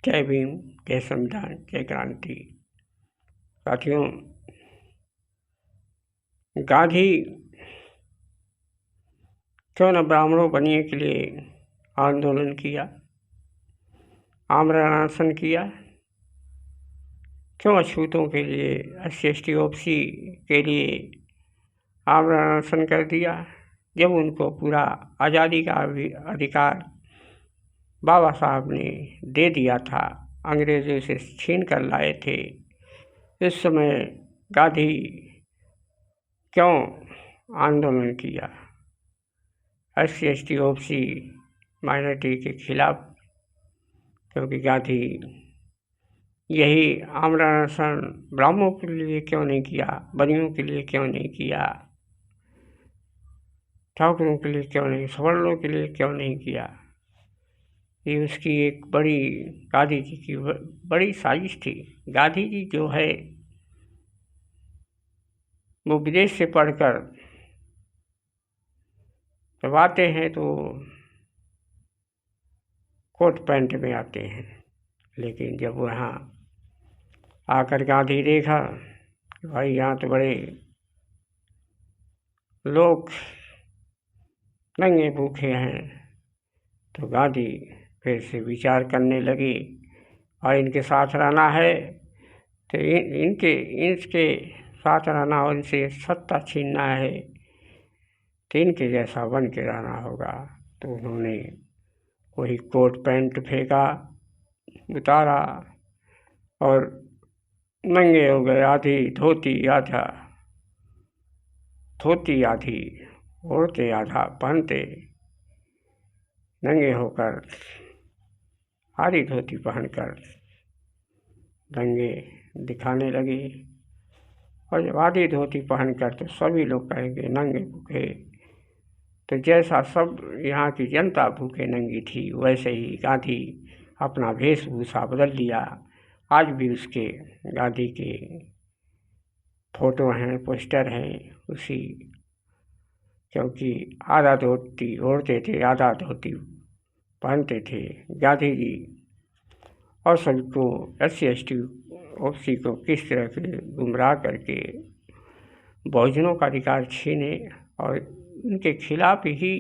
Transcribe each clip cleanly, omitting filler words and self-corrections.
जय भीम, जय संविधान, जय क्रांति। साथियों, गांधी क्यों न ब्राह्मणों बनने के लिए आंदोलन किया, आमरण अनशन किया, क्यों अछूतों के लिए SC/ST OBC के लिए आमरण अनशन कर दिया, जब उनको पूरा आज़ादी का अधिकार बाबा साहब ने दे दिया था, अंग्रेजों से छीन कर लाए थे। इस समय गांधी क्यों आंदोलन किया SC/ST OBC माइनॉरिटी के खिलाफ? क्योंकि गांधी यही आमरण अनशन ब्राह्मणों के लिए क्यों नहीं किया, बनियों के लिए क्यों नहीं किया, ठाकुरों के लिए क्यों नहीं, सवर्णों के लिए क्यों नहीं किया? ये उसकी एक बड़ी गांधी जी की बड़ी साजिश थी। गांधी जी जो है वो विदेश से पढ़कर जब आते हैं तो कोट पैंट में आते हैं, लेकिन जब वहाँ आकर गांधी देखा कि भाई यहाँ तो बड़े लोग नंगे भूखे हैं, तो गांधी फिर से विचार करने लगे और इनके साथ रहना है तो इनके साथ रहना और इनसे सत्ता छीनना है तो इनके जैसा बन के रहना होगा। तो उन्होंने वही कोट पैंट फेंका, उतारा और नंगे हो गए, आधी धोती आधी ओढ़ते, आधा पहनते, नंगे होकर आधी धोती पहनकर दंगे दिखाने लगे। और जब आधी धोती पहनकर तो सभी लोग कहेंगे नंगे भूखे, तो जैसा सब यहाँ की जनता भूखे नंगी थी वैसे ही गांधी अपना वेशभूषा बदल लिया। आज भी उसके गांधी के फोटो हैं, पोस्टर हैं उसी, क्योंकि आधा धोती ओढ़ते थे, आधा धोती पहनते थे गांधी जी। और सबको SC/ST OBC को किस तरह से गुमराह करके बहुजनों का अधिकार छीने और उनके खिलाफ ही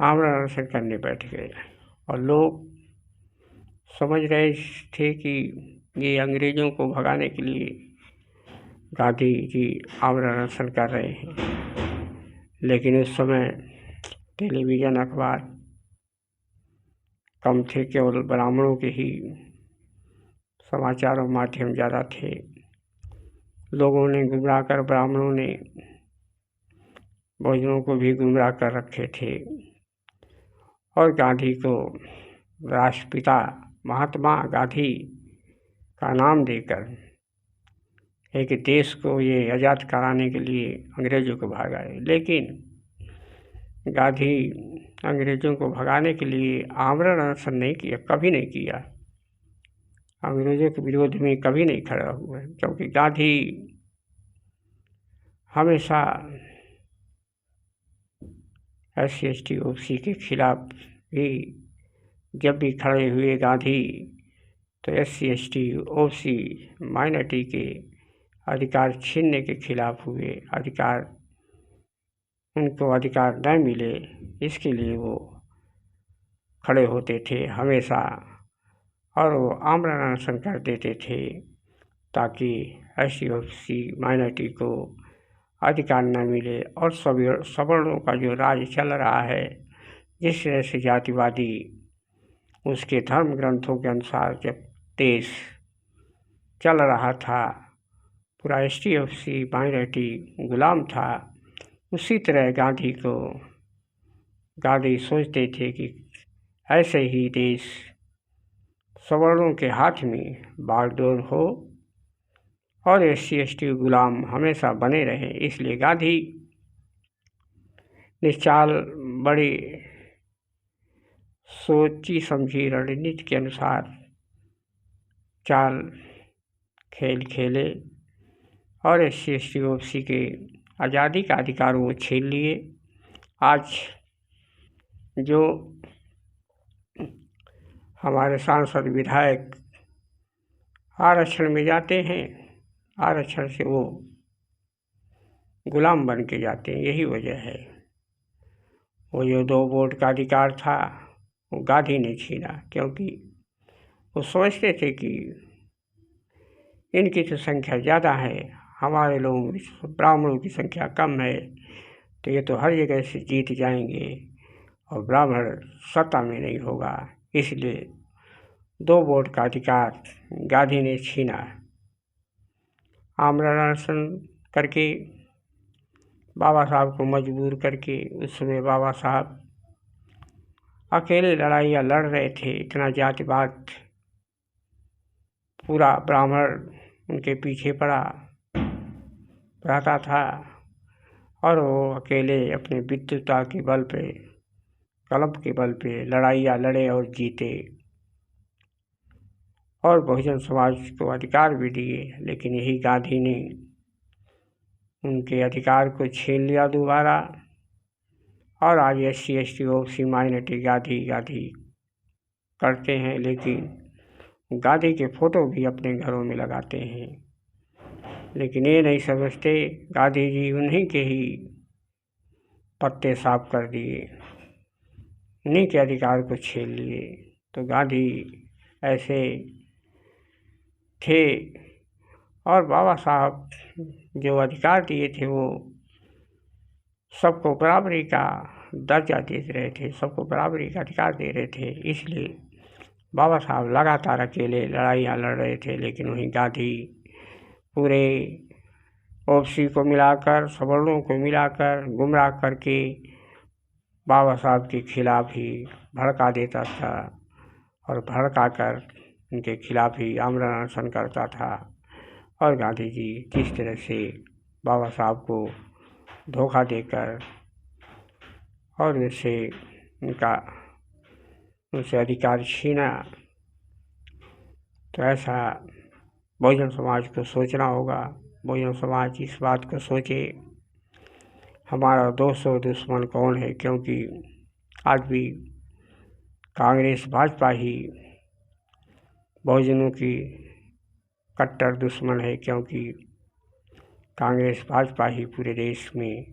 आमरण अनशन करने बैठ गए। और लोग समझ रहे थे कि ये अंग्रेजों को भगाने के लिए गांधी जी आमरण अनशन कर रहे हैं। लेकिन उस समय टेलीविज़न, अखबार कम थे, केवल ब्राह्मणों के ही समाचार और माध्यम ज़्यादा थे। लोगों ने गुमराह कर, ब्राह्मणों ने बहुजनों को भी गुमराह कर रखे थे और गांधी को राष्ट्रपिता महात्मा गांधी का नाम देकर एक देश को ये आज़ाद कराने के लिए अंग्रेजों को भगाए। लेकिन गांधी अंग्रेजों को भगाने के लिए आमरण अनशन नहीं किया, कभी नहीं किया, अंग्रेजों के विरोध में कभी नहीं खड़ा हुआ, क्योंकि गांधी हमेशा SC/ST OBC के खिलाफ भी जब भी खड़े हुए गांधी, तो SC/ST OBC माइनॉरिटी के अधिकार छीनने के खिलाफ हुए, उनको अधिकार न मिले इसके लिए वो खड़े होते थे हमेशा। और वो आमरण अनशन कर देते थे ताकि SC OBC माइनॉरिटी को अधिकार न मिले। और सवर्णों का जो राज चल रहा है, जिस तरह से जातिवादी उसके धर्म ग्रंथों के अनुसार जब देश चल रहा था, पूरा SC OBC माइनॉरिटी गुलाम था, उसी तरह गांधी सोचते थे कि ऐसे ही देश सवर्णों के हाथ में बागडोर हो और SC/ST गुलाम हमेशा बने रहे। इसलिए गांधी ने बड़ी सोची समझी रणनीति के अनुसार चाल खेल खेले और SC/ST OBC के आज़ादी का अधिकार वो छीन लिए। आज जो हमारे सांसद विधायक आरक्षण में जाते हैं, आरक्षण से वो गुलाम बन के जाते हैं। यही वजह है। वो जो 2 वोट का अधिकार था वो गांधी ने छीना, क्योंकि वो समझते थे कि इनकी तो संख्या ज़्यादा है, हमारे लोगों ब्राह्मणों की संख्या कम है, तो ये तो हर जगह से जीत जाएंगे और ब्राह्मण सत्ता में नहीं होगा। इसलिए 2 वोट का अधिकार गांधी ने छीना। आमरण अनशन करके बाबा साहब को मजबूर करके, उस समय बाबा साहब अकेले लड़ाइयाँ लड़ रहे थे। इतना जातिवाद, पूरा ब्राह्मण उनके पीछे पड़ा रहता था और वो अकेले अपने विद्वता के बल पे, कलम के बल पे लड़ाइयाँ लड़े और जीते और बहुजन समाज को अधिकार भी दिए। लेकिन यही गांधी ने उनके अधिकार को छीन लिया दोबारा और आज SC ST OBC minority Gandhi करते हैं। लेकिन गांधी के फोटो भी अपने घरों में लगाते हैं, लेकिन ये नहीं समझते गांधी जी उन्हीं के ही पत्ते साफ कर दिए, उन्हीं के अधिकार को छीन लिए। तो गांधी ऐसे थे और बाबा साहब जो अधिकार दिए थे वो सबको बराबरी का दर्जा दे रहे थे, सबको बराबरी का अधिकार दे रहे थे। इसलिए बाबा साहब लगातार अकेले लड़ाइयाँ लड़ रहे थे। लेकिन वहीं गांधी पूरे OBC को मिलाकर, सवर्णों को मिलाकर गुमराह करके बाबा साहब के खिलाफ ही भड़का देता था और भड़का कर उनके खिलाफ ही आमरण अनशन करता था। और गांधी जी जिस तरह से बाबा साहब को धोखा देकर और उनसे अधिकार छीना, तो ऐसा बहुजन समाज को सोचना होगा। बहुजन समाज इस बात को सोचे हमारा दोस्त और दुश्मन कौन है, क्योंकि आज भी कांग्रेस भाजपा ही बहुजनों की कट्टर दुश्मन है, क्योंकि कांग्रेस भाजपा ही पूरे देश में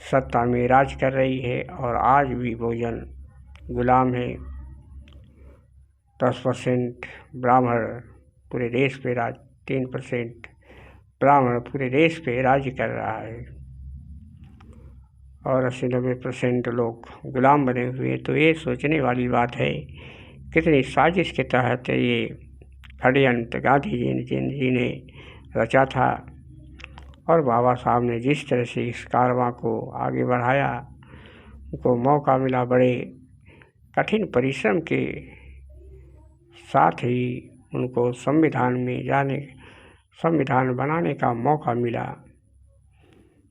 सत्ता में राज कर रही है और आज भी बहुजन गुलाम है। 10% ब्राह्मण पूरे देश पे 3% ब्राह्मण पूरे देश पे राज्य कर रहा है और 80-90% लोग गुलाम बने हुए। तो ये सोचने वाली बात है कितनी साजिश के तहत ये षड्यंत्र गांधी जी ने रचा था और बाबा साहब ने जिस तरह से इस कारवां को आगे बढ़ाया, उनको मौका मिला। बड़े कठिन परिश्रम के साथ ही उनको संविधान बनाने का मौका मिला।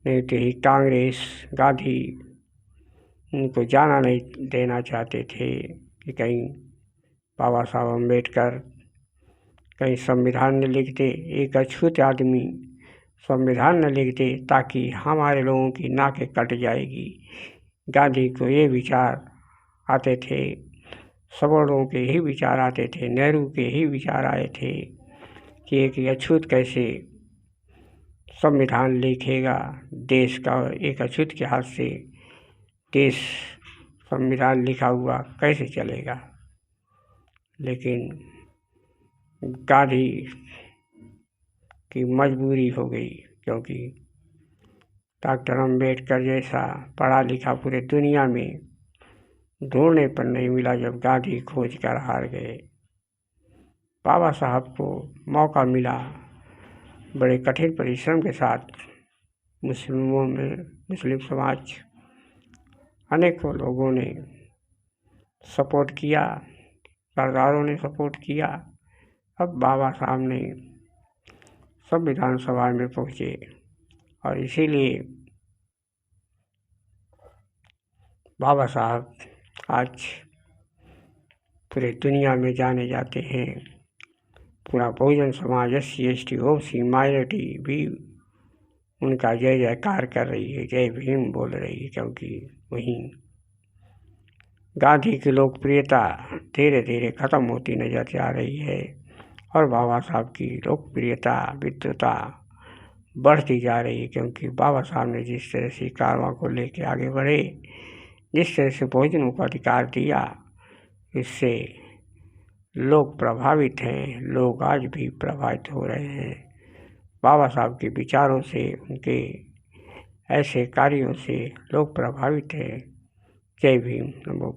नहीं तो ही कांग्रेस गांधी उनको जाना नहीं देना चाहते थे कि कहीं बाबा साहब अम्बेडकर कहीं संविधान न लिख दे, एक अछूत आदमी संविधान न लिख दे ताकि हमारे लोगों की नाकें कट जाएगी। गांधी को ये विचार आते थे, सवर्णों के ही विचार आते थे, नेहरू के ही विचार आए थे कि एक अछूत कैसे संविधान लिखेगा, देश का एक अछूत के हाथ से देश संविधान लिखा हुआ कैसे चलेगा। लेकिन गांधी की मजबूरी हो गई, क्योंकि डॉक्टर अम्बेडकर जैसा पढ़ा लिखा पूरे दुनिया में ढूंढने पर नहीं मिला। जब गांधी खोज कर हार गए, बाबा साहब को मौका मिला। बड़े कठिन परिश्रम के साथ मुस्लिम समाज अनेकों लोगों ने सपोर्ट किया, सरदारों ने सपोर्ट किया। अब बाबा साहब ने संविधान सभा में पहुँचे और इसीलिए बाबा साहब आज पूरे दुनिया में जाने जाते हैं। पूरा Bahujan Samaj SC ST OBC minority भी उनका जय जयकार कर रही है, जय भीम बोल रही है, क्योंकि वहीं गांधी की लोकप्रियता धीरे धीरे ख़त्म होती नजर जा रही है और बाबा साहब की लोकप्रियता विद्वता बढ़ती जा रही है, क्योंकि बाबा साहब ने जिस तरह से कारवां को लेके आगे बढ़े, जिस तरह से बहुजनों को अधिकार दिया, इससे लोग प्रभावित हैं। लोग आज भी प्रभावित हो रहे हैं बाबा साहब के विचारों से, उनके ऐसे कार्यों से लोग प्रभावित हैं। जय भीम। नमो।